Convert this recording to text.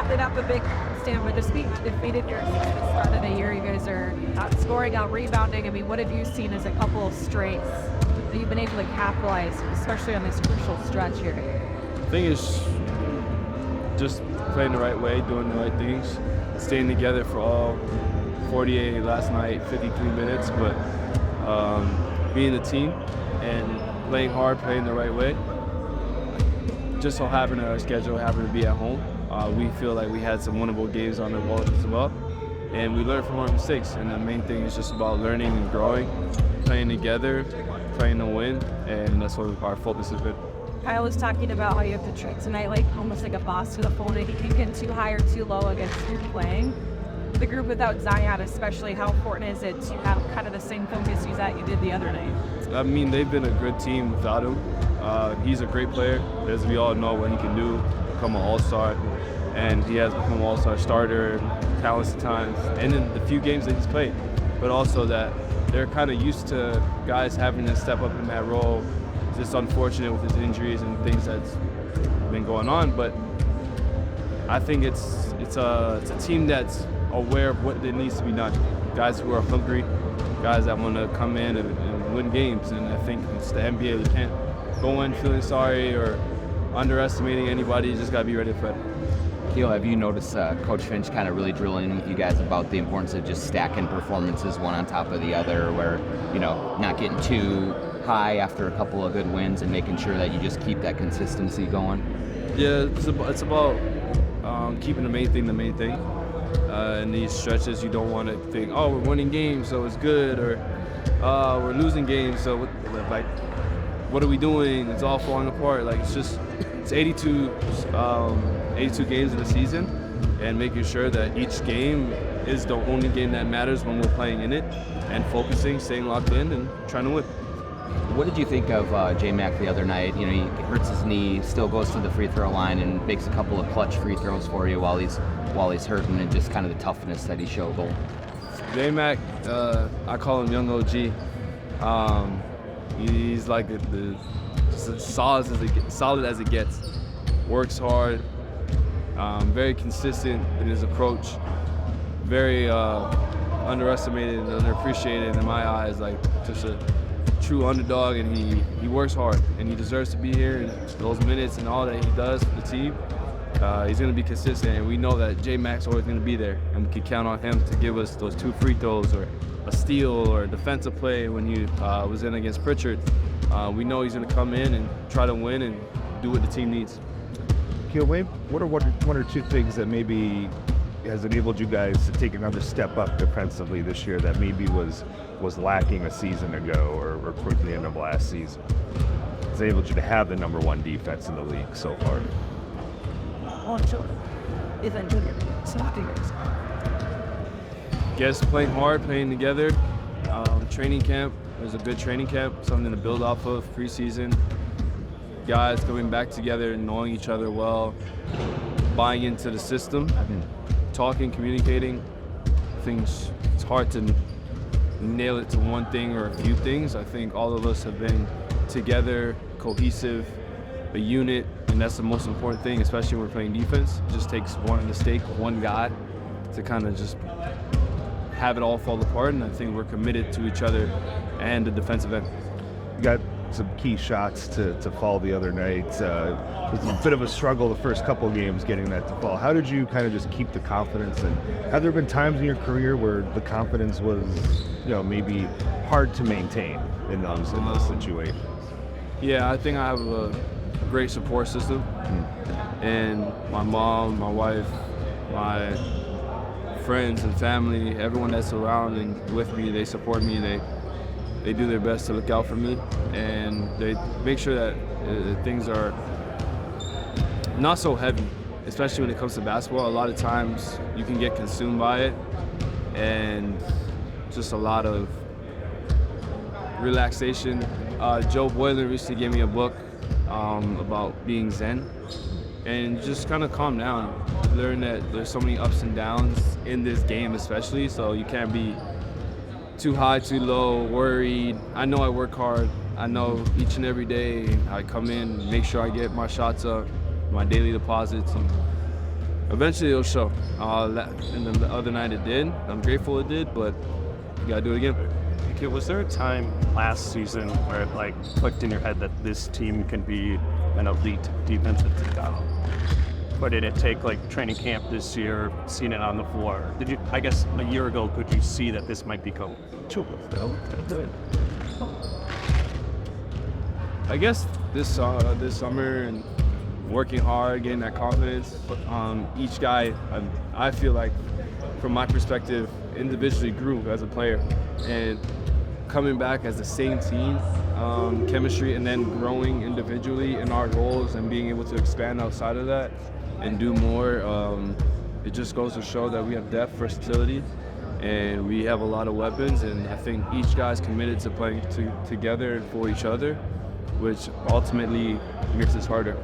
putting up a big stand, but despite defeated your at the start of the year, you guys are out scoring, out rebounding. I mean, what have you seen as a couple of strengths that you've been able to capitalize, especially on this crucial stretch here? I think it's just playing the right way, doing the right things, staying together for all 48 last night, 53 minutes, but being a team and playing hard, playing the right way. Just so happened our schedule happened to be at home. We feel like we had some winnable games on the wall as well, and we learned from our mistakes. And the main thing is just about learning and growing, playing together, playing to win, and that's what our focus has been. Kyle was talking about how you have to treat tonight like almost like a boss to the opponent. He can get too high or too low against who playing. The group without Zion, especially, how important is it to have kind of the same focus that you did the other night? I mean, they've been a good team without him. He's a great player, as we all know what he can do, become an all-star, and he has become an all-star starter countless times, and in the few games that he's played. But also that they're kind of used to guys having to step up in that role. It's just unfortunate with his injuries and things that's been going on, but I think it's a team that's aware of what needs to be done. Guys who are hungry, guys that want to come in and win games, and I think it's the NBA. You can't go in feeling sorry or underestimating anybody. You just got to be ready to play. Nickeil, have you noticed Coach Finch kind of really drilling with you guys about the importance of just stacking performances one on top of the other, where, you know, not getting too high after a couple of good wins and making sure that you just keep that consistency going? Yeah, it's about keeping the main thing. In these stretches, you don't want to think, oh, we're winning games, so it's good, or we're losing games, so what are we doing? It's all falling apart. Like, it's 82 games in the season, and making sure that each game is the only game that matters when we're playing in it, and focusing, staying locked in, and trying to win. What did you think of J-Max the other night? You know, he hurts his knee, still goes to the free throw line and makes a couple of clutch free throws for you while he's hurting, and just kind of the toughness that he showed. J-Mac, I call him Young OG. He's like as solid as it gets. Works hard, very consistent in his approach, very underestimated and underappreciated in my eyes, like just a true underdog, and he works hard, and he deserves to be here, and those minutes and all that he does for the team, he's going to be consistent, and we know that J-Max is always going to be there, and we can count on him to give us those 2 free throws or a steal or a defensive play when he was in against Pritchard. We know he's going to come in and try to win and do what the team needs. Nickeil, what are one or two things that maybe has enabled you guys to take another step up defensively this year that maybe was lacking a season ago or towards the end of last season? It's enabled you to have the number 1 defense in the league so far. Guess playing hard, playing together. Training camp, it was a good training camp, something to build off of, preseason. Guys coming back together and knowing each other well, buying into the system, talking, communicating. I think it's hard to nail it to one thing or a few things. I think all of us have been together, cohesive, a unit, and that's the most important thing, especially when we're playing defense. It just takes one mistake, one guy, to kind of just have it all fall apart, and I think we're committed to each other and the defensive end. You got some key shots to fall the other night. It was a bit of a struggle the first couple games getting that to fall. How did you kind of just keep the confidence, and have there been times in your career where the confidence was, you know, maybe hard to maintain in those situations? Yeah, I think I have a great support system, and my mom, my wife, my friends and family, everyone that's around and with me, they support me. They do their best to look out for me, and they make sure that things are not so heavy, especially when it comes to basketball. A lot of times you can get consumed by it, and just a lot of relaxation. Joe Boylan recently gave me a book about being Zen, and just kind of calm down. Learn that there's so many ups and downs in this game especially, so you can't be too high, too low, worried. I know I work hard. I know each and every day I come in, make sure I get my shots up, my daily deposits, and Eventually it'll show. And then the other night it did. I'm grateful it did, but you gotta do it again. Okay, was there a time last season where it like clicked in your head that this team can be an elite defensive team? Or did it take like training camp this year, seeing it on the floor? Did you, I guess a year ago, could you see that this might become too good? I guess this summer and working hard, getting that confidence. Each guy, I feel like, from my perspective, individually grew as a player, and coming back as the same team, chemistry, and then growing individually in our roles and being able to expand outside of that and do more. It just goes to show that we have depth, versatility, and we have a lot of weapons. And I think each guy's committed to playing together for each other, which ultimately makes us harder.